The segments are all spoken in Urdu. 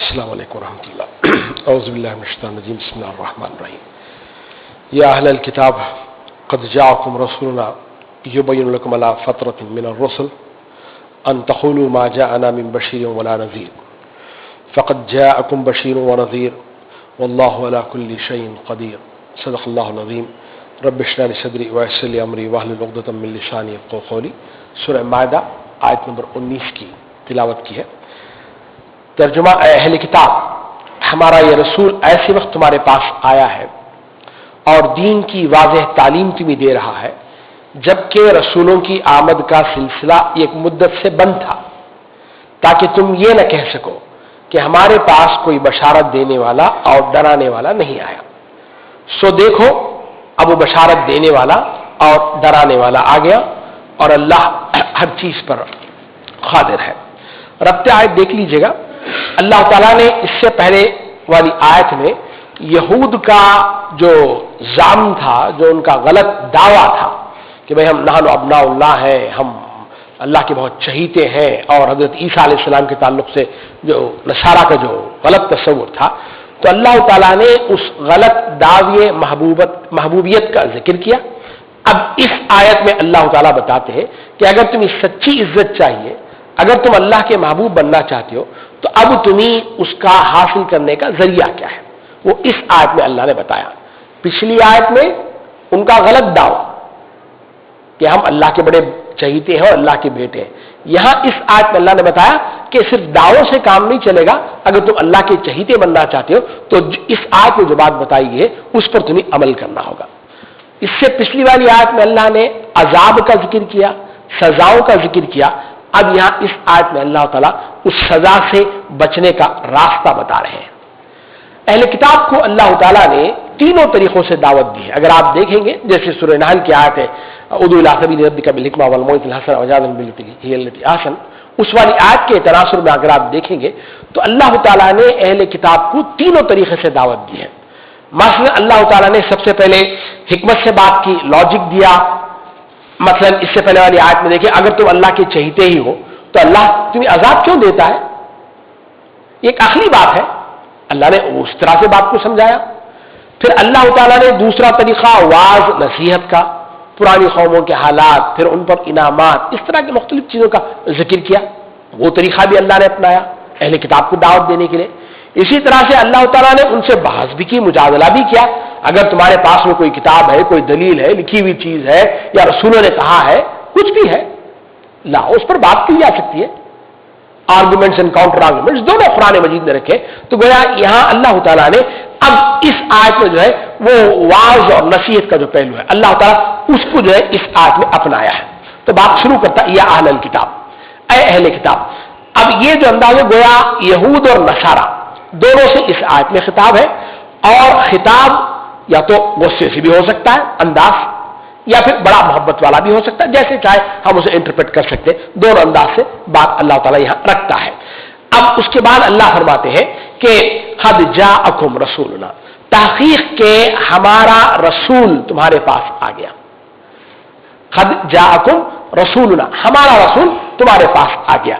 السلام علیکم ورحمۃ اللہ اعوذ باللہ من الشیطان الرجیم بسم اللہ الرحمن الرحیم یا اہل الکتاب قد جاءکم رسولنا یبین لکم علی فترۃ من الرسل ان تقولوا ما جاءنا من بشیر ولا نذیر فقد جاءکم بشیر ونذیر واللہ علی کل شیء قدیر صدق اللہ العظیم رب اشرح لی صدری ویسر لی امری واحلل عقدۃ من لسانی یفقهوا قولی۔ سورہ مائدہ آیت نمبر 19 کی تلاوت کی ہے۔ ترجمہ: اے اہل کتاب، ہمارا یہ رسول ایسے وقت تمہارے پاس آیا ہے اور دین کی واضح تعلیم تمہیں دے رہا ہے جبکہ رسولوں کی آمد کا سلسلہ ایک مدت سے بند تھا، تاکہ تم یہ نہ کہہ سکو کہ ہمارے پاس کوئی بشارت دینے والا اور ڈرانے والا نہیں آیا۔ سو دیکھو، اب وہ بشارت دینے والا اور ڈرانے والا آ گیا اور اللہ ہر چیز پر قادر ہے۔ ربط آیت دیکھ لیجیے گا۔ اللہ تعالیٰ نے اس سے پہلے والی آیت میں یہود کا جو زعم تھا، جو ان کا غلط دعویٰ تھا کہ بھئی ہم نحن ابناء اللہ ہیں، ہم اللہ کے بہت چہیتے ہیں، اور حضرت عیسیٰ علیہ السلام کے تعلق سے جو نصارہ کا جو غلط تصور تھا، تو اللہ تعالیٰ نے اس غلط دعوی محبوبیت کا ذکر کیا۔ اب اس آیت میں اللہ تعالیٰ بتاتے ہیں کہ اگر تمہیں سچی عزت چاہیے، اگر تم اللہ کے محبوب بننا چاہتے ہو، تو اب تمہیں اس کا حاصل کرنے کا ذریعہ کیا ہے، وہ اس آیت میں اللہ نے بتایا۔ پچھلی آیت میں ان کا غلط دعویٰ کہ ہم اللہ کے بڑے چہیتے ہیں اور اللہ کے بیٹے ہیں، یہاں اس آیت میں اللہ نے بتایا کہ صرف دعووں سے کام نہیں چلے گا، اگر تم اللہ کے چہیتے بننا چاہتے ہو تو اس آیت میں جو بات بتائی ہے اس پر تمہیں عمل کرنا ہوگا۔ اس سے پچھلی والی آیت میں اللہ نے عذاب کا ذکر کیا، سزاؤں کا ذکر کیا۔ اب یہاں اس آیت میں اللہ تعالیٰ اس سزا سے بچنے کا راستہ بتا رہے ہیں۔ اہل کتاب کو اللہ تعالیٰ نے تینوں طریقوں سے دعوت دی ہے۔ اگر آپ دیکھیں گے، جیسے سورہ نحل کی آیت ہے ادعو الی سبیل ربک بالحکمۃ والموعظۃ الحسنۃ وجادلھم بالتی ہی التی احسن، اس والی آیت کے تناظر میں اگر آپ دیکھیں گے تو اللہ تعالیٰ نے اہل کتاب کو تینوں طریقے سے دعوت دی ہے۔ مثلا اللہ تعالیٰ نے سب سے پہلے حکمت سے بات کی، لاجک دیا۔ مثلا اس سے پہلے والی آیت میں دیکھیں، اگر تم اللہ کے چہیتے ہی ہو تو اللہ تمہیں عذاب کیوں دیتا ہے؟ یہ ایک عقلی بات ہے، اللہ نے اس طرح سے بات کو سمجھایا۔ پھر اللہ تعالیٰ نے دوسرا طریقہ واعظ نصیحت کا، پرانی قوموں کے حالات، پھر ان پر انعامات، اس طرح کی مختلف چیزوں کا ذکر کیا، وہ طریقہ بھی اللہ نے اپنایا اہل کتاب کو دعوت دینے کے لیے۔ اسی طرح سے اللہ تعالیٰ نے ان سے بحث بھی کی، مجادلہ بھی کیا۔ اگر تمہارے پاس میں کوئی کتاب ہے، کوئی دلیل ہے، لکھی ہوئی چیز ہے، یا رسولوں نے کہا ہے، کچھ بھی ہے، لاؤ، اس پر بات کی جا سکتی ہے۔ آرگومنٹس اینڈ کاؤنٹر آرگومنٹس دونوں قرآن مجید میں رکھے، تو گویا یہاں اللہ تعالیٰ نے اب اس آیت میں جو ہے وہ واعظ اور نصیحت کا جو پہلو ہے، اللہ تعالیٰ اس کو جو ہے اس آیت میں اپنایا ہے۔ تو بات شروع کرتا ہے، یا اہل الکتاب، اے اہل کتاب۔ اب یہ جو انداز ہے گویا یہود اور نصارہ دونوں سے اس آیت میں خطاب ہے، اور خطاب یا تو غصے سے بھی ہو سکتا ہے انداز، یا پھر بڑا محبت والا بھی ہو سکتا ہے، جیسے چاہے ہم اسے انٹرپریٹ کر سکتے ہیں۔ دونوں انداز سے بات اللہ تعالیٰ یہاں رکھتا ہے۔ اب اس کے بعد اللہ فرماتے ہیں کہ قد جاءکم رسولنا، تحقیق کے ہمارا رسول تمہارے پاس آ گیا۔ قد جاءکم رسولنا، ہمارا رسول تمہارے پاس آ گیا۔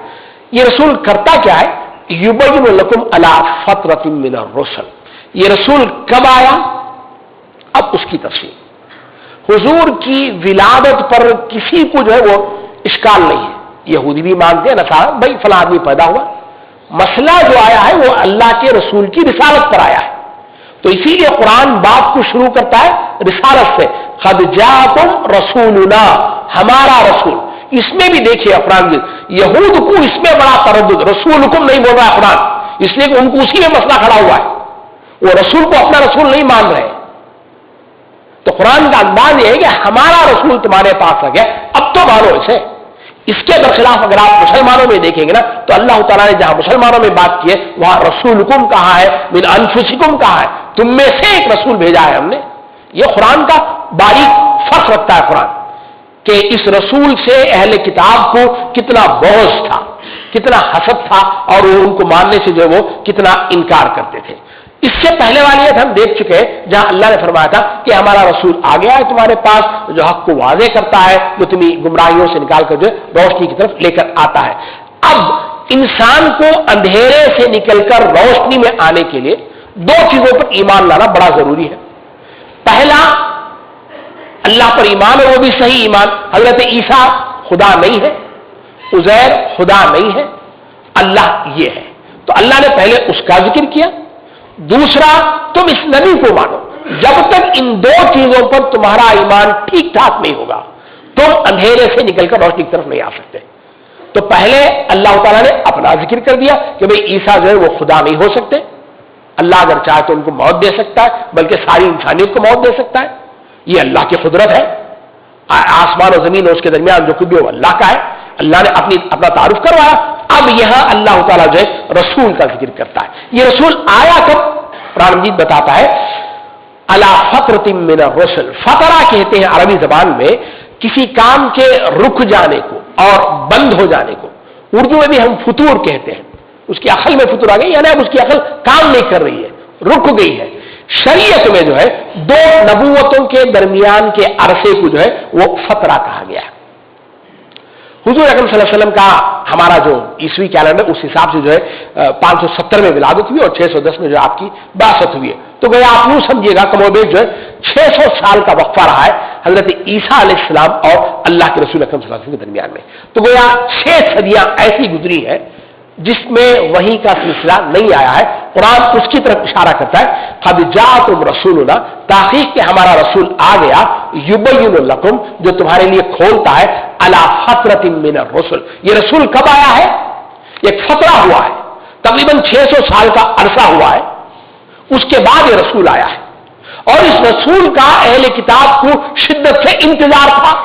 یہ رسول کرتا کیا ہے؟ یبین لکم علی فترۃ من الرسل، یہ رسول کب آیا؟ اب اس کی تفصیل۔ حضور کی ولادت پر کسی کو جو ہے وہ اشکال نہیں ہے، یہودی بھی مانتے ہیں، نصارہ بھائی فلاں آدمی پیدا ہوا۔ مسئلہ جو آیا ہے وہ اللہ کے رسول کی رسالت پر آیا ہے، تو اسی لیے قرآن بات کو شروع کرتا ہے رسالت سے، قد جاءکم رسولنا، ہمارا رسول۔ اس میں بھی دیکھیے افراد، یہود کو اس میں بڑا تردد، رسولکم نہیں بول رہا ہے قرآن، اس لیے کہ ان کو اسی میں مسئلہ کھڑا ہوا ہے، وہ رسول کو اپنا رسول نہیں مان رہے۔ تو قرآن کا انداز یہ ہے کہ ہمارا رسول تمہارے پاس آ گیا، اب تو مانو اسے۔ اس کے برخلاف اگر آپ مسلمانوں میں دیکھیں گے نا، تو اللہ تعالیٰ نے جہاں مسلمانوں میں بات کی ہے وہاں رسولکم کہا ہے، من انفسکم کہا ہے، تم میں سے ایک رسول بھیجا ہے ہم نے۔ یہ قرآن کا باریک فرق رکھتا ہے قرآن، کہ اس رسول سے اہل کتاب کو کتنا بغض تھا، کتنا حسد تھا، اور وہ ان کو ماننے سے جو وہ کتنا انکار کرتے تھے۔ اس سے پہلے والی آیت ہم دیکھ چکے ہیں جہاں اللہ نے فرمایا تھا کہ ہمارا رسول آ گیا ہے تمہارے پاس، جو حق کو واضح کرتا ہے، جو تمہیں گمراہیوں سے نکال کر جو روشنی کی طرف لے کر آتا ہے۔ اب انسان کو اندھیرے سے نکل کر روشنی میں آنے کے لیے دو چیزوں پر ایمان لانا بڑا ضروری ہے. پہلا، اللہ پر ایمان ہے، وہ بھی صحیح ایمان. حضرت عیسیٰ خدا نہیں ہے، عزیر خدا نہیں ہے، اللہ یہ ہے. تو اللہ نے پہلے اس کا ذکر کیا. دوسرا، تم اس نبی کو مانو. جب تک ان دو چیزوں پر تمہارا ایمان ٹھیک ٹھاک نہیں ہوگا تم اندھیرے سے نکل کر روشنی کی طرف نہیں آ سکتے. تو پہلے اللہ تعالیٰ نے اپنا ذکر کر دیا کہ بھئی عیسیٰ جو ہے وہ خدا نہیں ہو سکتے. اللہ اگر چاہے تو ان کو موت دے سکتا ہے، بلکہ ساری انسانیت کو موت دے سکتا ہے. یہ اللہ کی قدرت ہے. آسمان و زمین اور اس کے درمیان جو کچھ بھی وہ اللہ کا ہے. اللہ نے اپنا تعارف کروایا. اب یہاں اللہ تعالیٰ جو ہے رسول کا ذکر کرتا ہے. یہ رسول آیا کب؟ قرآن مجید بتاتا ہے علی فترۃ من الرسل. فترہ کہتے ہیں عربی زبان میں کسی کام کے رک جانے کو اور بند ہو جانے کو. اردو میں بھی ہم فطور کہتے ہیں. اس کی عقل میں فطور آ گئی، یعنی اب اس کی عقل کام نہیں کر رہی ہے، رک گئی ہے. شریعت میں جو ہے دو نبوتوں کے درمیان کے عرصے کو جو ہے وہ فترہ کہا گیا ہے. حضور اکرم صلی اللہ علیہ وسلم کا ہمارا جو عیسوی کیلنڈر اس حساب سے جو ہے 570 میں ولادت ہوئی اور 610 میں جو آپ کی بعثت ہوئی ہے. تو گویا آپ یوں سمجھیے گا کم و بیش جو ہے 600 سال کا وقفہ رہا ہے حضرت عیسیٰ علیہ السلام اور اللہ کے رسول اکرم صلی اللہ علیہ وسلم کے درمیان میں. تو گویا 6 صدیاں ایسی گزری ہیں جس میں وحی کا سلسلہ نہیں آیا ہے. قرآن اس کی طرف اشارہ کرتا ہے قد جاءکم رسولنا، تحقیق کہ ہمارا رسول آ گیا، یبین لکم، جو تمہارے لیے کھولتا ہے، علی فترۃ من الرسل. یہ رسول کب آیا ہے؟ ایک فترہ ہوا ہے، تقریباً 600 سال کا عرصہ ہوا ہے. اس کے بعد یہ رسول آیا ہے اور اس رسول کا اہل کتاب کو شدت سے انتظار تھا.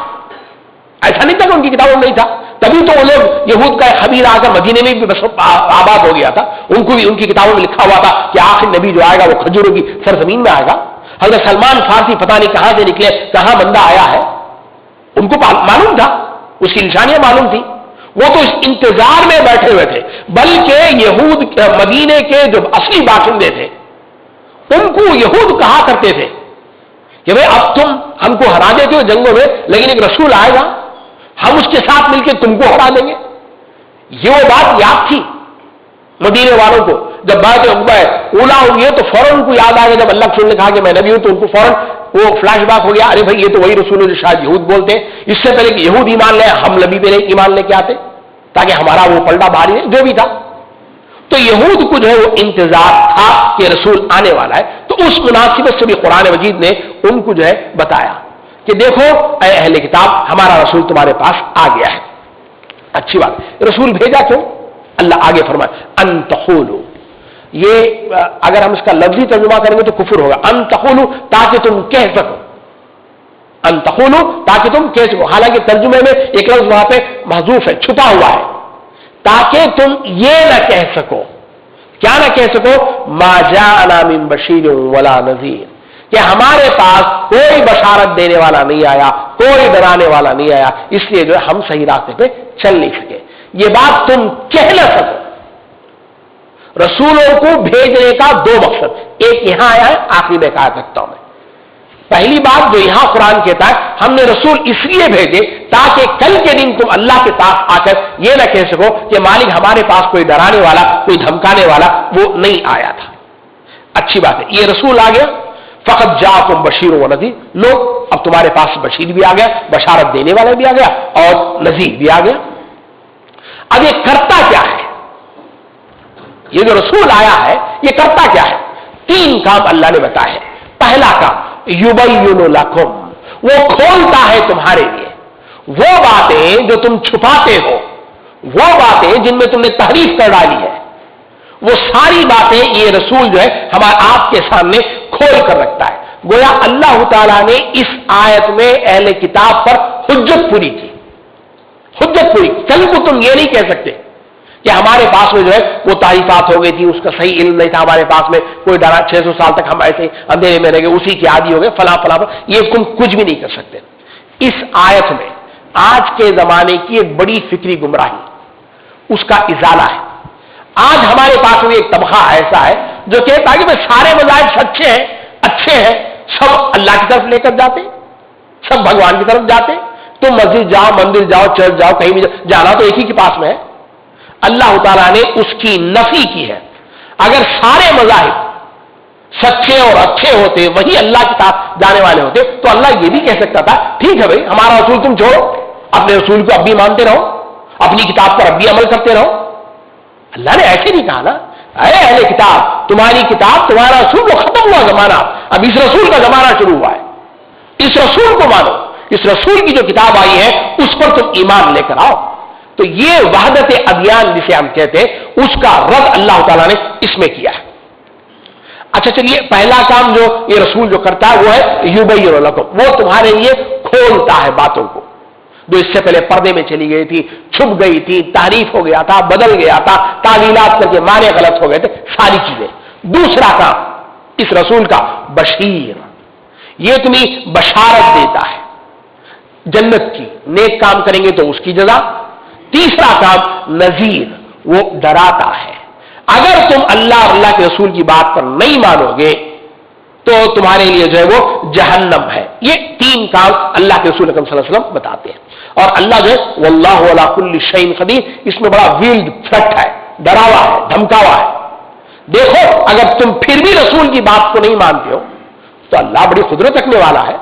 ایسا نہیں تھا کہ ان کی کتابوں میں نہیں تھا. تبھی تو وہ لوگ یہود کا خبیر آ کر مدینے میں بھی آباد ہو گیا تھا. ان کو بھی ان کی کتابوں میں لکھا ہوا تھا کہ آخر نبی جو آئے گا وہ کھجوروں کی سرزمین میں آئے گا. حضرت سلمان فارسی پتہ نہیں کہاں سے نکلے، کہاں بندہ آیا ہے، ان کو معلوم تھا، اس کی نشانیاں معلوم تھی. وہ تو اس انتظار میں بیٹھے ہوئے تھے. بلکہ یہود مدینے کے جو اصلی باشندے تھے ان کو یہود کہا کرتے تھے کہ بھئی اب تم ہم کو ہرا دیتے ہو جنگوں میں، لیکن ایک رسول آئے گا، ہم اس کے ساتھ مل کے تم کو ہرا دیں گے. یہ وہ بات یاد تھی مدینے والوں کو. جب بیعت عقبہ اولا ہوئی ہے تو فوراً ان کو یاد آ گیا، جب اللہ رسول نے کہا کہ میں نبی ہوں تو ان کو فوراً وہ فلیش بیک ہو گیا، ارے بھائی یہ تو وہی رسول ہے جو شاید یہود بولتے ہیں. اس سے پہلے کہ یہود ایمان لے ہم نبی پہ ایمان لے کے آتے تاکہ ہمارا وہ پلٹا بھاری ہے جو بھی تھا. تو یہود کو جو ہے وہ انتظار تھا کہ رسول آنے والا ہے. تو اس مناسبت سے بھی قرآن مجید نے ان کو جو ہے بتایا کہ دیکھو اے اہل کتاب، ہمارا رسول تمہارے پاس آ گیا ہے. اچھی بات. رسول بھیجا کیوں؟ اللہ آگے فرمائے ان تقولوا. یہ اگر ہم اس کا لفظی ترجمہ کریں گے تو کفر ہوگا. ان تقولوا تاکہ تم کہہ سکو، ان تقولوا تاکہ تم کہہ سکو. حالانکہ ترجمے میں ایک لفظ وہاں پہ محذوف ہے، چھپا ہوا ہے، تاکہ تم یہ نہ کہہ سکو. کیا نہ کہہ سکو؟ ما جاءنا من بشیر ولا نذیر، کہ ہمارے پاس کوئی بشارت دینے والا نہیں آیا، کوئی ڈرانے والا نہیں آیا، اس لیے جو ہے ہم صحیح راستے پہ چل نہیں سکے. یہ بات تم کہہ نہ سکو. رسولوں کو بھیجنے کا دو مقصد، ایک یہاں آیا ہے آخری میں کہا سکتا ہوں میں. پہلی بات جو یہاں قرآن کہتا ہے ہم نے رسول اس لیے بھیجے تاکہ کل کے دن تم اللہ کے پاس آ کر یہ نہ کہہ سکو کہ مالک ہمارے پاس کوئی ڈرانے والا، کوئی دھمکانے والا وہ نہیں آیا تھا. اچھی بات ہے، یہ رسول آ گیا. فقط جاءکم بشیر و نذیر، لوگ اب تمہارے پاس بشیر بھی آ گیا، بشارت دینے والا بھی آ گیا اور نذیر بھی آ گیا. اب یہ کرتا کیا ہے؟ یہ جو رسول آیا ہے یہ کرتا کیا ہے؟ 3 کام اللہ نے بتایا ہے. پہلا کام یبین لکم، وہ کھولتا ہے تمہارے لیے وہ باتیں جو تم چھپاتے ہو، وہ باتیں جن میں تم نے تحریف کر ڈالی ہے، وہ ساری باتیں یہ رسول جو ہے ہمارے آپ کے سامنے کھول کر رکھتا ہے. گویا اللہ تعالیٰ نے اس آیت میں اہل کتاب پر حجت پوری کی. حجت پوری. کل کو تم یہ نہیں کہہ سکتے کہ ہمارے پاس میں جو ہے وہ تعریفات ہو گئی تھی، اس کا صحیح علم نہیں تھا ہمارے پاس میں، کوئی ڈرا 600 سال تک ہم ایسے اندھیرے میں رہ گئے، اسی کے عادی ہو گئے، فلاں فلاں. یہ تم کچھ بھی نہیں کر سکتے. اس آیت میں آج کے زمانے کی ایک بڑی فکری گمراہی، اس کا ازالہ ہے. آج ہمارے پاس میں ایک طبقہ ایسا ہے جو کہتا ہے کہ میں سارے مذاہب سچے ہیں، اچھے ہیں، سب اللہ کی طرف لے کر جاتے، سب بھگوان کی طرف جاتے. تم مسجد جاؤ، مندر جاؤ، چرچ جاؤ، کہیں بھی جانا تو ایک ہی کے پاس میں ہے. اللہ تعالیٰ نے اس کی نفی کی ہے. اگر سارے مذاہب سچے اور اچھے ہوتے, وہی اللہ کی طرف جانے والے ہوتے, تو اللہ یہ بھی کہہ سکتا تھا ٹھیک ہے بھائی ہمارا رسول تم چھوڑو, اپنے رسول کو اب بھی مانتے رہو, اپنی کتاب پر اب بھی عمل کرتے رہو. اللہ نے ایسے نہیں کہا نا, اے اہل کتاب تمہاری کتاب تمہارا رسول وہ ختم ہوا زمانہ, اب اس رسول کا زمانہ شروع ہوا ہے, اس رسول کو مانو, اس رسول کی جو کتاب آئی ہے اس پر تم ایمان لے کر آؤ. تو یہ وحدت ادیان جسے ہم کہتے ہیں اس کا رد اللہ تعالیٰ نے اس میں کیا ہے. اچھا چلیے, پہلا کام جو یہ رسول جو کرتا ہے وہ ہے یبین لکم, وہ تمہارے لیے کھولتا ہے باتوں کو جو اس سے پہلے پردے میں چلی گئی تھی, چھپ گئی تھی, تحریف ہو گیا تھا, بدل گیا تھا, تعلیلات کر کے معنی غلط ہو گئے تھے, ساری چیزیں. دوسرا کام اس رسول کا بشیر, یہ تمہیں بشارت دیتا ہے جنت کی, نیک کام کریں گے تو اس کی جزا. تیسرا کام نذیر, وہ ڈراتا ہے اگر تم اللہ اور اللہ کے رسول کی بات پر نہیں مانو گے تو تمہارے لیے جو ہے وہ جہنم ہے. یہ تین کام اللہ کے رسول اکرم صلی اللہ علیہ وسلم بتاتے ہیں. اور اللہ جو ہے واللہ علی کل شیء قدیر, اس میں بڑا ویلڈ تھریٹ ہے, ڈراوا ہے, دھمکاوا ہے. دیکھو اگر تم پھر بھی رسول کی بات کو نہیں مانتے ہو تو اللہ بڑی قدرت رکھنے والا ہے,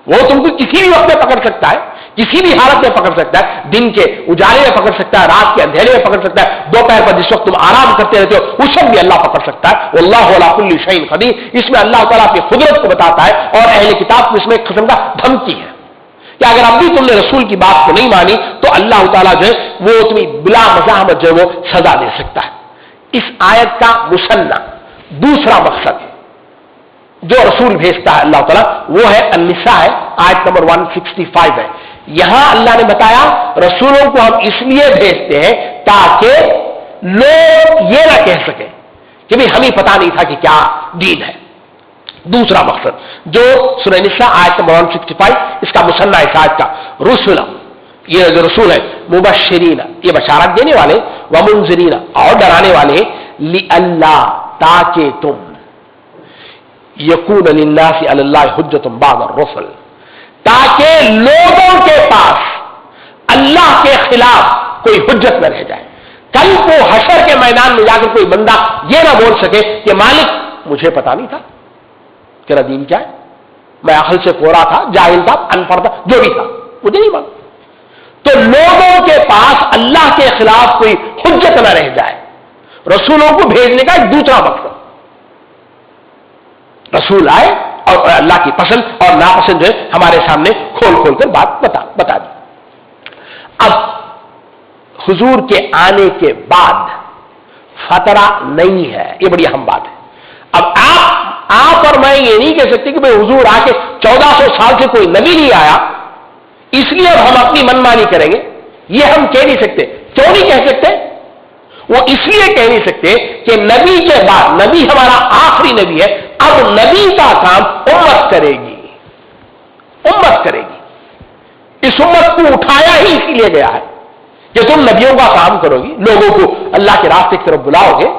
وہ تم کو کسی بھی وقت میں پکڑ سکتا ہے, کسی بھی حالت میں پکڑ سکتا ہے, دن کے اجالے میں پکڑ سکتا ہے, رات کے اندھیرے میں پکڑ سکتا ہے, دوپہر پر جس وقت تم آرام کرتے رہتے ہو اس وقت بھی اللہ پکڑ سکتا ہے. واللہ علی کل شیء قدیر, اس میں اللہ تعالیٰ اپنی قدرت کو بتاتا ہے. اور اہل کتاب کو اس میں ایک قسم کا دھمکی ہے کہ اگر اب بھی تم نے رسول کی بات کو نہیں مانی تو اللہ تعالیٰ جو ہے وہ تمہیں بلا مزاحمت جو ہے وہ سزا دے سکتا ہے. اس آیت کا مسنہ دوسرا مقصد جو رسول بھیجتا ہے اللہ تعالیٰ وہ ہے النساء ہے, آیت نمبر 165 ہے. یہاں اللہ نے بتایا رسولوں کو ہم اس لیے بھیجتے ہیں تاکہ لوگ یہ نہ کہہ سکیں کہ بھی ہمیں پتا نہیں تھا کہ کیا دین ہے. دوسرا مقصد جو سورہ نساء آیت نمبر 165 اس کا مسنہ ہے آیت کا, رسول, یہ جو رسول ہے مبشرین, یہ بشارت دینے والے, ومنذرین, اور ڈرانے والے, لئلا, تاکہ تم, یکون للناس علی اللہ حجۃ بعد الرسل, تاکہ لوگوں کے پاس اللہ کے خلاف کوئی حجت نہ رہ جائے. کل کو حشر کے میدان میں جا کر کوئی بندہ یہ نہ بول سکے کہ مالک مجھے پتا نہیں تھا تیرا دین کیا ہے, میں عقل سے کورا تھا, جاہل تھا, ان پڑھ تھا, جو بھی تھا, مجھے نہیں معلوم. تو لوگوں کے پاس اللہ کے خلاف کوئی حجت نہ رہ جائے. رسولوں کو بھیجنے کا ایک دوسرا مقصد, رسول آئے اور اللہ کی پسند اور ناپسند جو ہے ہمارے سامنے کھول کھول کر بات بتا دی. اب حضور کے آنے کے بعد فترہ نہیں ہے, یہ بڑی اہم بات ہے. اب آپ اور میں یہ نہیں کہہ سکتے کہ بھئی حضور آ کے 1400 سال سے کوئی نبی نہیں آیا اس لیے اب ہم اپنی منمانی کریں گے, یہ ہم کہہ نہیں سکتے. کیوں نہیں کہہ سکتے؟ وہ اس لیے کہہ نہیں سکتے کہ نبی کے بعد, نبی ہمارا آخری نبی ہے, اب نبی کا کام امت کرے گی, امت کرے گی. اس امت کو اٹھایا ہی اسی لیے گیا ہے کہ تم نبیوں کا کام کرو گی, لوگوں کو اللہ کے راستے کی طرف بلاؤ گے.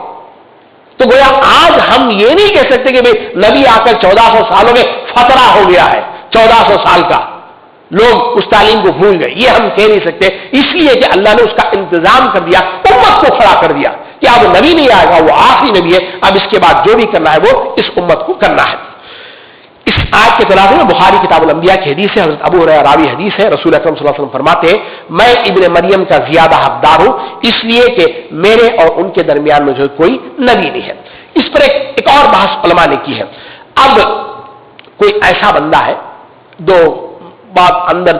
تو گویا آج ہم یہ نہیں کہہ سکتے کہ بھئی نبی آ کر 1400 سالوں میں فترہ ہو گیا ہے, 1400 سال کا لوگ اس تعلیم کو بھول گئے, یہ ہم کہہ نہیں سکتے. اس لیے کہ اللہ نے اس کا انتظام کر دیا, امت کو کھڑا کر دیا کہ اب نبی نہیں آئے گا, وہ آخری نبی ہے, اب اس کے بعد جو بھی کرنا ہے وہ اس امت کو کرنا ہے. اس آیت کے تناظر میں بخاری کتاب الانبیاء کی حدیث ہے, حضرت ابو ہریرہ راوی حدیث ہے, رسول اکرم صلی اللہ علیہ وسلم فرماتے ہیں میں ابن مریم کا زیادہ حقدار ہوں اس لیے کہ میرے اور ان کے درمیان میں جو کوئی نبی نہیں ہے. اس پر ایک اور بحث علماء نے کی ہے. اب کوئی ایسا بندہ ہے جو بات اندر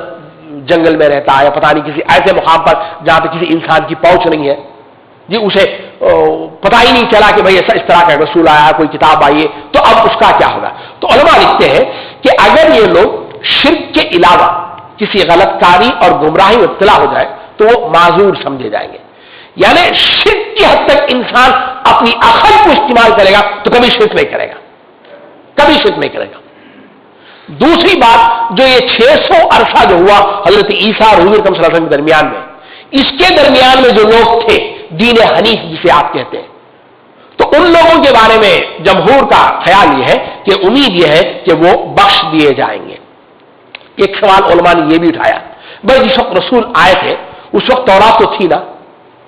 جنگل میں رہتا ہے, پتہ نہیں کسی ایسے مقام پر جہاں پہ کسی انسان کی پہنچ نہیں ہے, جی اسے پتہ ہی نہیں چلا کہ بھئی ایسا اس طرح کا رسول آیا, کوئی کتاب آئی ہے, تو اب اس کا کیا ہوگا؟ تو علماء لکھتے ہیں کہ اگر یہ لوگ شرک کے علاوہ کسی غلط کاری اور گمراہی میں مبتلا ہو جائے تو وہ معذور سمجھے جائیں گے. یعنی شرک کی حد تک انسان اپنی عقل کو استعمال کرے گا تو کبھی شرک نہیں کرے گا, کبھی شرک نہیں کرے گا. دوسری بات, جو یہ 600 عرصہ جو ہوا حضرت عیسیٰ اور حضور صلی اللہ علیہ وسلم کے درمیان میں, اس کے درمیان میں جو لوگ تھے دین حنیف جسے آپ کہتے ہیں, تو ان لوگوں کے بارے میں جمہور کا خیال یہ ہے کہ امید یہ ہے کہ وہ بخش دیے جائیں گے. ایک سوال علماء نے یہ بھی اٹھایا, بھائی جس وقت رسول آئے تھے اس وقت تورات تو تھی نا,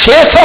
600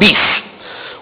20,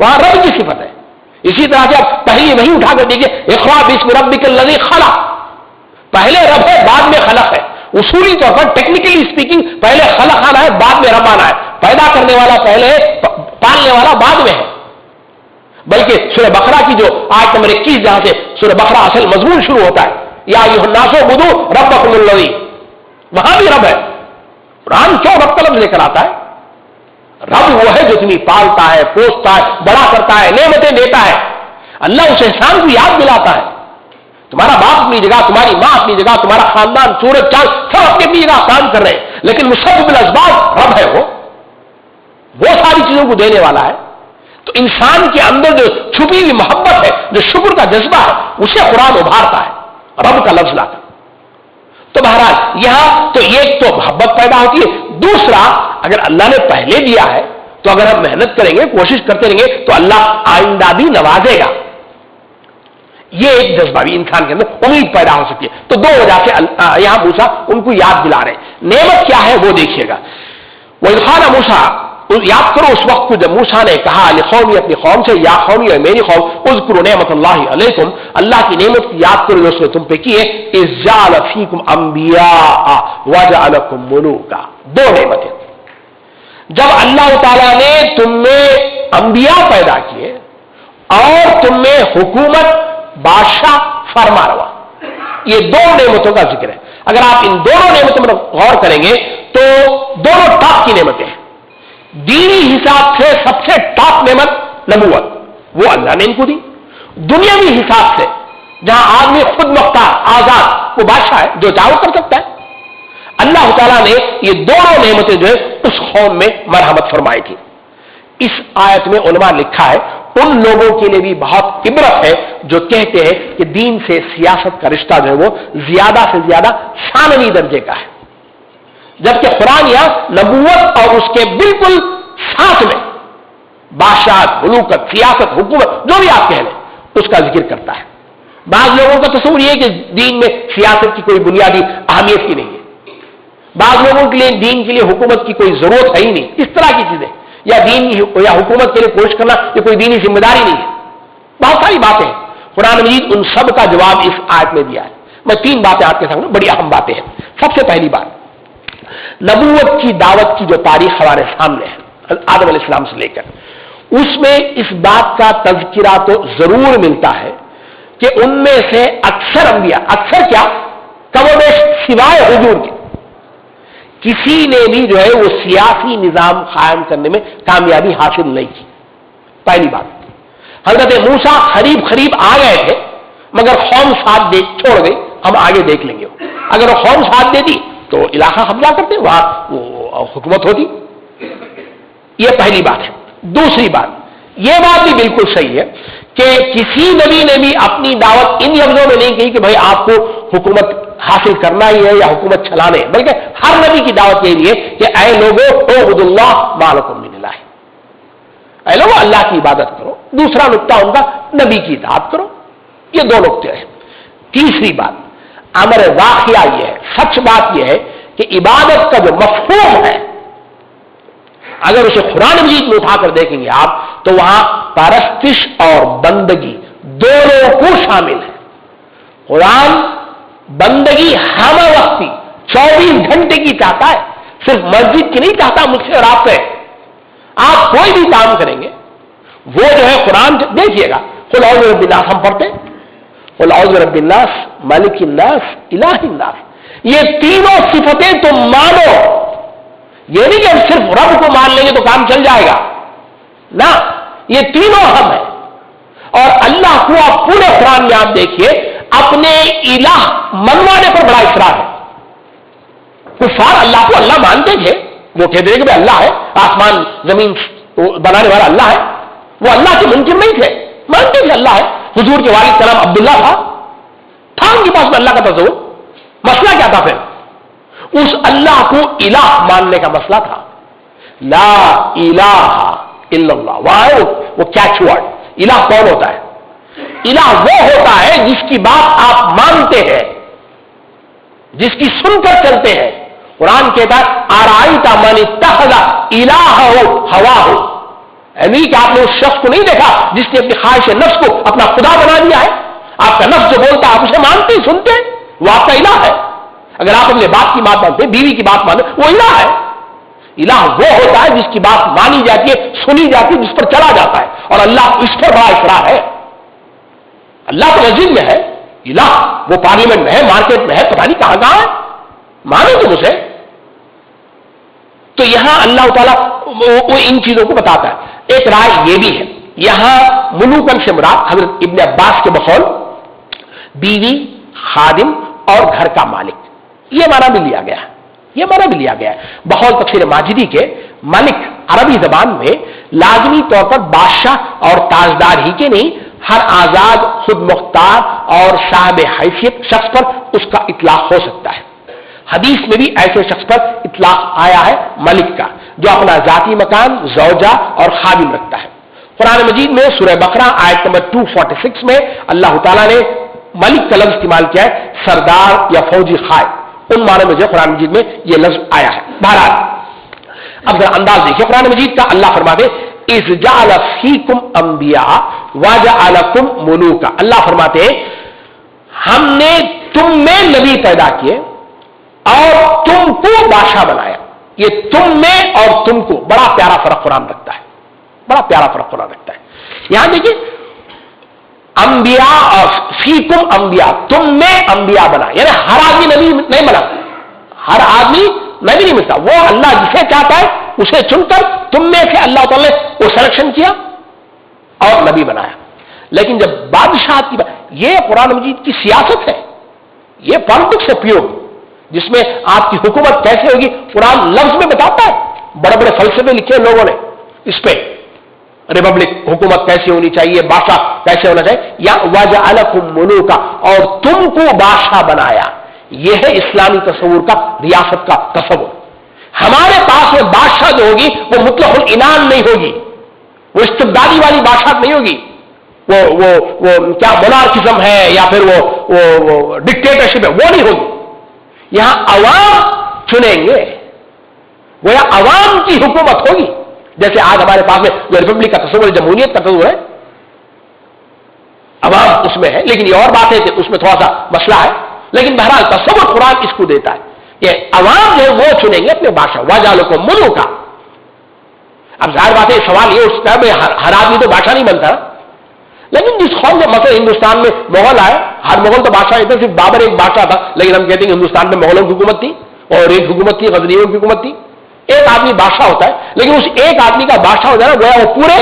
وہاں رب کی صفت ہے. اسی طرح سے آپ پہلی وہی اٹھا کر دیکھیے اقرا بسم ربک الذی خلق، پہلے رب ہے بعد میں خلق ہے. اصولی طور پر ٹیکنیکلی اسپیکنگ پہلے خلق آنا ہے بعد میں رب آنا ہے. پیدا کرنے والا پہلے ہے، پالنے والا بعد میں ہے. بلکہ سورہ بقرہ کی جو آیت نمبر 21 جہاں سے سورہ بقرہ اصل مضمون شروع ہوتا ہے یا ایھا الناس اعبدوا ربکم الذی، وہاں بھی رب ہے. قرآن کیوں رب کا لفظ لے کر آتا ہے؟ رب وہ ہے جو تمہیں پالتا ہے، پوستا ہے، بڑا کرتا ہے، نعمتیں دیتا ہے. اللہ اس احسان کو یاد دلاتا ہے. تمہارا باپ اپنی جگہ، تمہاری ماں اپنی جگہ، تمہارا خاندان، سورج چاند سب اپنی اپنی جگہ کام کر رہے ہیں، لیکن مسبب الاسباب رب ہے. وہ ساری چیزوں کو دینے والا ہے. تو انسان کے اندر جو چھپی ہوئی محبت ہے، جو شکر کا جذبہ ہے، اسے قرآن ابھارتا ہے رب کا لفظ لا کر. تو بہرحال یہاں تو ایک تو محبت پیدا ہوتی ہے. دوسرا، اگر اللہ نے پہلے دیا ہے تو اگر ہم محنت کریں گے، کوشش کرتے رہیں گے تو اللہ آئندہ بھی نوازے گا. یہ ایک جذبہ بھی انسان کے اندر امید پیدا ہو سکتی ہے. تو دو وجہ سے یہاں موسیٰ ان کو یاد دلا رہے ہیں. نعمت کیا ہے وہ دیکھیے گا. وَإِذْ قَالَ موسیٰ، یاد کرو اس وقت کو جب موسیٰ نے کہا لقومی، اپنی قوم سے، یا قومی اور میری قوم، اذکروا نعمت اللہ علیکم، اللہ کی نعمت کی یاد کرو جو اس نے تم پہ کی ہے. اذ جعل فیکم انبیاء وجعلکم ملوکا. دو نعمتیں. جب اللہ تعالیٰ نے تم میں انبیاء پیدا کیے اور تم میں حکومت، بادشاہ، فرما روا، یہ دو نعمتوں کا ذکر ہے. اگر آپ ان دونوں نعمتوں پر غور کریں گے تو دونوں ٹاپ کی نعمتیں ہیں. دینی حساب سے سب سے ٹاپ نعمت نبوت، وہ اللہ نے ان کو دی. دنیاوی حساب سے جہاں آدمی خود مختار، آزاد، وہ بادشاہ ہے جو چاہے کر سکتا ہے. اللہ تعالیٰ نے یہ دونوں نعمتیں جو ہے اس قوم میں مرحمت فرمائی تھی. اس آیت میں علماء لکھا ہے ان لوگوں کے لیے بھی بہت عبرت ہے جو کہتے ہیں کہ دین سے سیاست کا رشتہ جو ہے وہ زیادہ سے زیادہ ثانوی درجے کا ہے، جبکہ قرآن یہاں نبوت اور اس کے بالکل ساتھ میں بادشاہت، ملوکت، سیاست، حکومت، جو بھی آپ کہہ لیں، اس کا ذکر کرتا ہے. بعض لوگوں کا تصور یہ ہے کہ دین میں سیاست کی کوئی بنیادی اہمیت کی نہیں ہے. بعض لوگوں کے لیے دین کے لیے حکومت کی کوئی ضرورت ہے ہی نہیں. اس طرح کی چیزیں یا دین یا حکومت کے لیے کوشش کرنا یہ کوئی دینی ذمہ داری نہیں ہے. بہت ساری باتیں ہیں. قرآن مجید ان سب کا جواب اس آیت میں دیا ہے. میں تین باتیں آپ کے سامنے، بڑی اہم باتیں ہیں. سب سے پہلی بات، نبوت کی دعوت کی جو تاریخ ہمارے سامنے ہے آدم علیہ السلام سے لے کر، اس میں اس بات کا تذکرہ تو ضرور ملتا ہے کہ ان میں سے اکثر انبیاء، اکثر کیا، کم و بیش سوائے حضور کے، کسی نے بھی جو ہے وہ سیاسی نظام قائم کرنے میں کامیابی حاصل نہیں کی. پہلی بات. حضرت موسیٰ قریب قریب آ گئے تھے مگر قوم ساتھ چھوڑ گئی. ہم آگے دیکھ لیں گے. اگر وہ قوم ساتھ دیتی تو علاقہ قبضہ کرتے، وہاں وہ حکومت ہوتی. یہ پہلی بات ہے. دوسری بات، یہ بات بھی بالکل صحیح ہے کہ کسی نبی نے بھی اپنی دعوت ان لفظوں میں نہیں کہی کہ بھائی آپ کو حکومت حاصل کرنا ہی ہے یا حکومت چلانے ہے، بلکہ ہر نبی کی دعوت یہی ہے کہ اے لوگو اعبدوا اللہ ما لکم من الہ، اے لوگو اللہ کی عبادت کرو. دوسرا نقطہ ان کا نبی کی اطاعت کرو. یہ دو نقطے ہیں. تیسری بات، امر واقعہ یہ ہے، سچ بات یہ ہے کہ عبادت کا جو مفہوم ہے اگر اسے قرآن مجید میں اٹھا کر دیکھیں گے آپ تو وہاں پرستش اور بندگی دونوں کو شامل ہے. قرآن بندگی ہم وقتی 24 گھنٹے کی چاہتا ہے، صرف مسجد کی نہیں چاہتا مجھ سے اور آپ سے. آپ کوئی بھی کام کریں گے وہ جو ہے قرآن دیکھیے گا، قل اعوذ برب الناس ہم پڑھتے ہیں، قل اعوذ برب الناس مالک الناس الہ الناس. یہ تینوں صفتیں تم مانو. یہ نہیں کہ ہم صرف رب کو مان لیں گے تو کام چل جائے گا، نہ، یہ تینوں ہم ہیں. اور اللہ کو آپ پورے قرآن میں آپ دیکھیے اپنے الہ منوانے پر بڑا اصرار ہے. کفار اللہ کو اللہ مانتے تھے، وہ کہتے تھے کہ بھائی اللہ ہے، آسمان زمین بنانے والا اللہ ہے. وہ اللہ کے منکر نہیں تھے، مانتے تھے اللہ ہے. حضور کے والد کا نام عبداللہ تھا ان کے پاس میں اللہ کا تصور. مسئلہ کیا تھا پھر؟ اس اللہ کو الہ ماننے کا مسئلہ تھا. لا الہ الا اللہ، وہاں ہے وہ کیچ ورڈ. الہ کون ہوتا ہے؟ الہ وہ ہوتا ہے جس کی بات آپ مانتے ہیں، جس کی سن کر چلتے ہیں. قرآن کہتا ہے ارائیت من اتخذ الہہ ہواہ، نہیں کہ آپ نے اس شخص کو نہیں دیکھا جس نے اپنی خواہش نفس کو اپنا خدا بنا دیا ہے. آپ کا نفس جو بولتا ہے آپ اسے مانتے ہی سنتے ہیں, وہ آپ کا الہ ہے. اگر آپ اپنے باپ کی بات مانتے ہیں, بیوی کی بات مانتے, وہ الہ ہے. الہ وہ ہوتا ہے جس کی بات مانی جاتی ہے, سنی جاتی ہے, جس پر چلا جاتا ہے. اور اللہ اس پر بڑا اقرار ہے. اللہ تو مسجد میں ہے, الہ وہ پارلیمنٹ میں ہے, مارکیٹ میں ہے, پتہ نہیں کہاں کہاں ہے. مانو تم اسے. تو یہاں اللہ تعالیٰ وہ ان چیزوں کو بتاتا ہے. ایک رائے یہ بھی ہے یہاں ملوکن سے مراد حضرت ابن عباس کے بقول بیوی, خادم اور گھر کا مالک, یہ معنی بھی لیا گیا ہے. یہ معنی بھی لیا گیا ہے. بقول تفسیر ماجدی کے ملک عربی زبان میں لازمی طور پر بادشاہ اور تاجدار ہی کے نہیں, ہر آزاد, خود مختار اور صاحب حیثیت شخص پر اس کا اطلاق ہو سکتا ہے. حدیث میں بھی ایسے شخص پر اطلاق آیا ہے ملک کا جو اپنا ذاتی مکان, زوجہ اور خادم رکھتا ہے. قرآن مجید میں سورہ بقرہ آیت نمبر 246 میں اللہ تعالیٰ نے ملک کا لفظ استعمال کیا ہے, سردار یا فوجی قائد. ان معنی میں جو قرآن مجید میں یہ لفظ آیا ہے. بہرحال اب ذرا انداز دیکھیے قرآن مجید کا. اللہ فرماتے اذ جعل فیکم انبیاء وجعلکم ملوکا. اللہ فرماتے ہیں ہم نے تم میں نبی پیدا کیے اور تم کو بادشاہ بنایا. یہ تم میں اور تم کو بڑا پیارا فرق قرآن رکھتا ہے, بڑا پیارا فرق قرآن رکھتا ہے. یہاں دیکھیے انبیاء اور فیکم انبیاء, تم میں انبیاء بنا, یعنی ہر آدمی نبی نہیں بنا, ہر آدمی نبی نہیں ملتا. وہ اللہ جسے چاہتا ہے اسے چن کر تم میں سے اللہ تعالیٰ نے وہ سلیکشن کیا اور نبی بنایا. لیکن جب بادشاہ کی یہ قرآن مجید کی سیاست ہے, یہ پالیٹکس ہے پیور, جس میں آپ کی حکومت کیسے ہوگی قرآن لفظ میں بتاتا ہے. بڑے بڑے فلسفے لکھے لوگوں نے اس پہ, ریپبلک حکومت کیسے ہونی چاہیے, بادشاہ کیسے ہونا چاہیے. یا وجعلکم ملوکا, اور تم کو بادشاہ بنایا. یہ ہے اسلامی تصور کا, ریاست کا تصور. ہمارے پاس میں بادشاہ جو ہوگی وہ مطلق العنان نہیں ہوگی, وہ استبدادی والی بادشاہ نہیں ہوگی, وہ کیا مونارکزم ہے یا پھر وہ ڈکٹیٹرشپ ہے, وہ نہیں ہوگی. یہاں عوام چنیں گے, وہ عوام کی حکومت ہوگی. جیسے آج ہمارے پاس میں جو ریپبلک کا تصور, جمہوریت کا تصور ہے, عوام اس میں ہے. لیکن یہ اور بات ہے کہ اس میں تھوڑا سا مسئلہ ہے. لیکن بہرحال تصور قرآن اس کو دیتا ہے کہ عوام جو ہے وہ چنیں گے اپنے بادشاہ. وجعلکم ملوکا. اب ظاہر بات ہے سوال یہ اٹھتا ہے ہر آدمی تو بادشاہ نہیں بنتا, لیکن جس قوم سے مثلا ہندوستان میں مغل آئے, ہر مغل تو بادشاہ نہیں تھا, صرف بابر ایک بادشاہ تھا. لیکن ہم کہتے ہیں کہ ہندوستان میں مغلوں کی حکومت تھی اور ایک حکومت تھی غزنیوں کی حکومت تھی. ایک آدمی بادشاہ ہوتا ہے, لیکن اس ایک آدمی کا بادشاہ ہو جانا گویا وہ پورے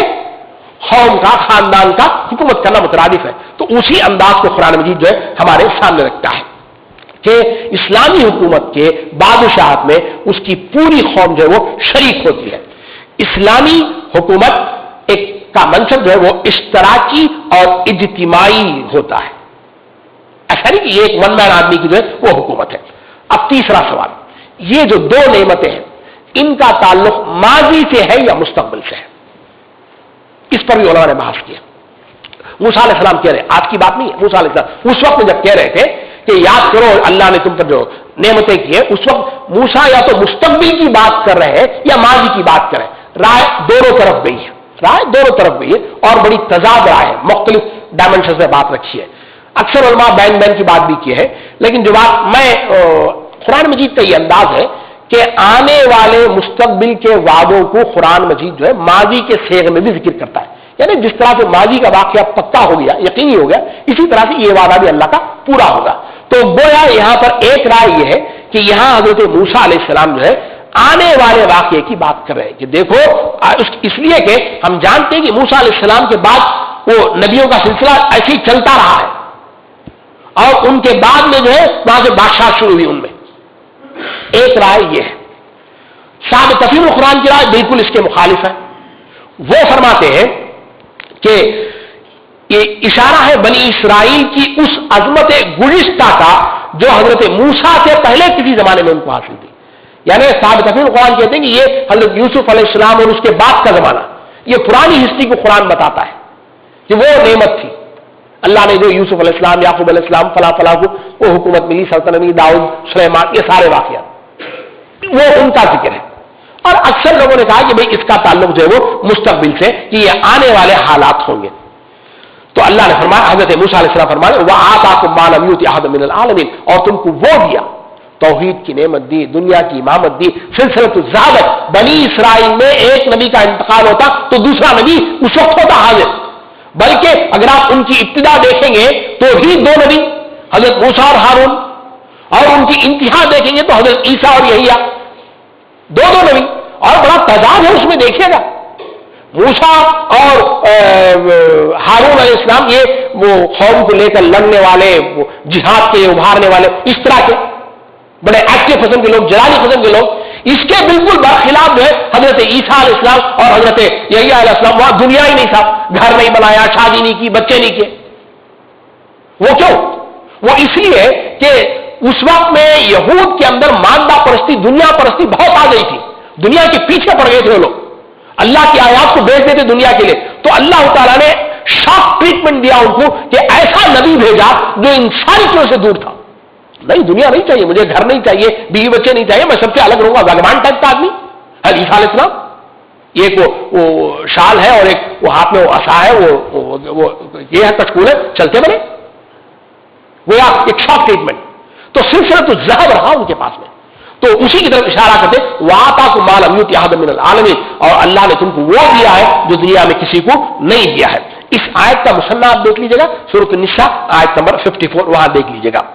قوم کا, خاندان کا حکومت کرنا مترادف ہے. تو اسی انداز کو قرآن مجید جو ہے ہمارے سامنے رکھتا ہے کہ اسلامی حکومت کے بادشاہت میں اس کی پوری قوم جو ہے وہ شریک ہوتی ہے. اسلامی حکومت ایک کا منصب جو ہے وہ اشتراکی اور اجتماعی ہوتا ہے. ایسا نہیں کہ یہ ایک ون مین آدمی کی جو ہے وہ حکومت ہے. اب تیسرا سوال, یہ جو دو نعمتیں ہیں ان کا تعلق ماضی سے ہے یا مستقبل سے ہے؟ اس پر بھی علماء نے بحث کیا. موسیٰ علیہ السلام کہہ رہے, آج کی بات نہیں ہے, موسیٰ علیہ السلام اس وقت جب کہہ رہے تھے کہ یاد کرو اللہ نے تم پر جو نعمتیں کی ہیں, اس وقت موسیٰ یا تو مستقبل کی بات کر رہے ہیں یا ماضی کی بات کر رہے ہیں. رائے دونوں طرف گئی ہے, رائے دونوں طرف گئی ہے اور بڑی تضاد رائے ہے, مختلف ڈائمنشن سے بات رکھی ہے. اکثر علماء بین بین کی بات بھی کی ہے, لیکن جو بات میں قرآن مجید کا یہ انداز ہے کہ آنے والے مستقبل کے وعدوں کو قرآن مجید جو ہے ماضی کے صیغ میں بھی ذکر کرتا ہے. یعنی جس طرح سے ماضی کا واقعہ پکا ہو گیا, یقینی ہو گیا, اسی طرح سے یہ وعدہ بھی اللہ کا پورا ہوگا. تو گویا یہاں پر ایک رائے یہ ہے کہ یہاں حضرت موسیٰ علیہ السلام جو ہے آنے والے واقعے کی بات کر رہے ہیں کہ دیکھو, اس لیے کہ ہم جانتے ہیں کہ موسیٰ علیہ السلام کے بعد وہ نبیوں کا سلسلہ ایسے ہی چلتا رہا ہے اور ان کے بعد میں جو ہے وہاں سے بادشاہ شروع ہوئی. ان میں ایک رائے یہ ہے, صاحب تفسیر القرآن کی رائے بالکل اس کے مخالف ہے. وہ فرماتے ہیں کہ یہ اشارہ ہے بنی اسرائیل کی اس عظمت گزشتہ کا جو حضرت موسیٰ سے پہلے کسی زمانے میں ان کو حاصل تھی. یعنی صاحب تفسیر القرآن کہتے ہیں کہ یہ حضرت یوسف علیہ السلام اور اس کے بعد کا زمانہ, یہ پرانی ہسٹری کو قرآن بتاتا ہے کہ وہ نعمت تھی. اللہ نے جو یوسف علیہ السلام, یعقوب علیہ السلام, فلاں فلاں کو وہ حکومت ملی, سلطنت ملی, داؤد, سلیمان, یہ سارے واقعات وہ ان کا ذکر ہے. اور اکثر لوگوں نے کہا کہ بھئی اس کا تعلق جو ہے وہ مستقبل سے، کہ یہ آنے والے حالات ہوں گے. تو اللہ نے فرمایا، حضرت موسیٰ علیہ السلام فرمایا وَآتَاكُم مَّا لَمْ يُؤْتِ أَحَدًا مِّنَ الْعَالَمِينَ، اور تم کو وہ دیا، توحید کی نعمت دی، دنیا کی امامت دی، سلسلۃ الزہابت. بنی اسرائیل میں ایک نبی کا انتقال ہوتا تو دوسرا نبی اس وقت ہوتا حاضر، بلکہ اگر آپ ان کی ابتدا دیکھیں گے تو ہی دو نبی، حضرت موسیٰ اور ہارون، اور ان کی انتہا دیکھیں گے تو حضرت عیسیٰ اور یحییٰ، دو نبی، اور بڑا تضاد ہے اس میں. دیکھیے گا موسیٰ اور ہارون علیہ السلام یہ وہ قوم کو لے کر لڑنے والے، وہ جہاد کے ابھارنے والے، اس طرح کے بڑے ایکٹیو قسم کے لوگ، جلالی قسم کے لوگ. اس کے بالکل برخلاف جو ہے حضرت عیسیٰ علیہ السلام اور حضرت یحییٰ علیہ السلام، وہاں دنیا ہی نہیں تھا، گھر نہیں بنایا، شادی نہیں کی، بچے نہیں کیے. وہ کیوں؟ وہ اس لیے کہ اس وقت میں یہود کے اندر مادہ پرستی، دنیا پرستی بہت آ گئی تھی، دنیا کے پیچھے پڑ گئے تھے وہ لوگ، اللہ کی آیات کو بیچ دیتے دنیا کے لیے. تو اللہ تعالیٰ نے شاک ٹریٹمنٹ دیا ان کو کہ ایسا نبی بھیجا جو ان ساری چیزوں سے دور تھا. نہیں، دنیا نہیں چاہیے مجھے، گھر نہیں چاہیے، بیوی بچے نہیں چاہیے، میں سب سے الگ رہوں گا. وگمان ٹائپ کا آدمی عیسیٰ علیہ السلام، ایک وہ شال ہے اور ایک وہ ہاتھ میں وہ عصا ہے، وہ یہ ہے کٹکول ہے، چلتے بنے وہ ایک شاک ٹریٹمنٹ. تو سلسلہ تو ذہب رہا ان کے پاس میں. تو اسی کی طرف اشارہ کرتے وَآتَاكُم مَّا لَمْ يُؤْتِ أَحَدًا مِّنَ الْعَالَمِينَ، اور اللہ نے تم کو وہ دیا ہے جو دنیا میں کسی کو نہیں دیا ہے. اس آیت کا مصنع آپ دیکھ لیجیے گا، سورۃ النساء آیت نمبر 54، وہاں دیکھ لیجیے گا.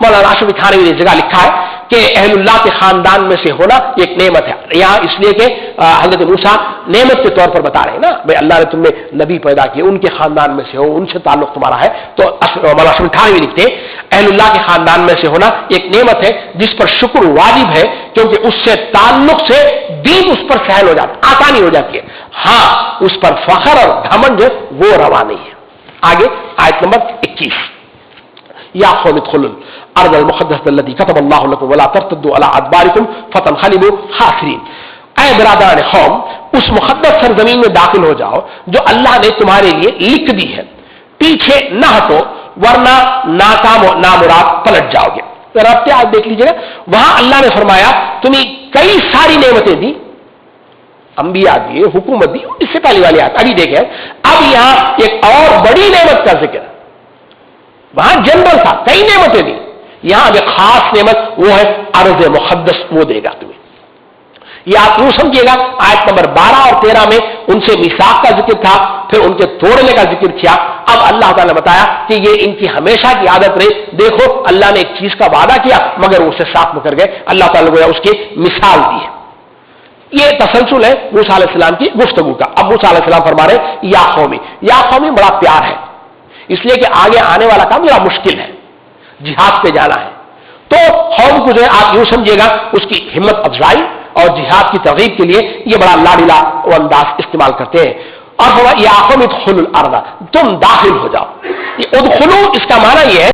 مولانا اشرف تھانوی نے جگہ لکھا ہے کہ اہل اللہ کے خاندان میں سے ہونا ایک نعمت ہے. یہاں اس لیے کہ حضرت موسیٰ نعمت کے طور پر بتا رہے ہیں نا، بھائی اللہ نے تم نے نبی پیدا کیے، ان کے خاندان میں سے ہو، ان سے تعلق تمہارا ہے. تو مولانا اشرف تھانوی لکھتے ہیں اہل اللہ کے خاندان میں سے ہونا ایک نعمت ہے جس پر شکر واجب ہے، کیونکہ اس سے تعلق سے دین اس پر سہل ہو جاتا، آسانی ہو جاتی ہے. ہاں اس پر فخر اور گھمنڈ جو وہ روا نہیں ہے. آگے آیت نمبر 21، یا قوم ادخلوا الارض المقدسة التي كتب الله لكم ولا ترتدوا على ادباركم فتنقلبوا خاسرين. اے برادران قوم، اس مقدس سرزمین میں داخل ہو جاؤ جو اللہ نے تمہارے لیے لکھ دی ہے، پیچھے نہ ہٹو ورنہ ناکام و نامراد پلٹ جاؤ گے. رابطے آپ دیکھ لیجیے گا، وہاں اللہ نے فرمایا تمہیں کئی ساری نعمتیں دی، انبیاء دیے، حکومت دی، اس سے پہلی والی آیت ابھی دیکھیں. اب یہاں ایک اور بڑی نعمت کا ذکر، وہاں جنرل تھا، کئی نعمتیں دی، یہاں ایک خاص نعمت وہ ہے ارض مقدس، وہ دے گا تمہیں. یہ آپ یوں سمجھیے گا، آیت نمبر 12 اور 13 میں ان سے میثاق کا ذکر تھا، پھر ان کے توڑنے کا ذکر کیا. اب اللہ تعالیٰ نے بتایا کہ یہ ان کی ہمیشہ کی عادت رہی. دیکھو اللہ نے ایک چیز کا وعدہ کیا مگر وہ اسے صاف مکر گئے. اللہ تعالیٰ نے اس کی مثال دی ہے. یہ تسلسل ہے موسیٰ علیہ السلام کی گفتگو کا. اب موسیٰ علیہ السلام فرما رہے یا قومی. یا قومی بڑا پیار ہے، اس لیے کہ آگے آنے والا کام بڑا مشکل ہے، جہاد پہ جانا ہے. تو قوم کو جو ہے آپ یوں سمجھیے گا اس کی ہمت افزائی اور جہاد کی ترغیب کے لیے یہ بڑا لاڈلا انداز استعمال کرتے ہیں. اور یا قوم ادخلوا الارض، تم داخل ہو جاؤ. یہ ادخلوا اس کا معنی یہ ہے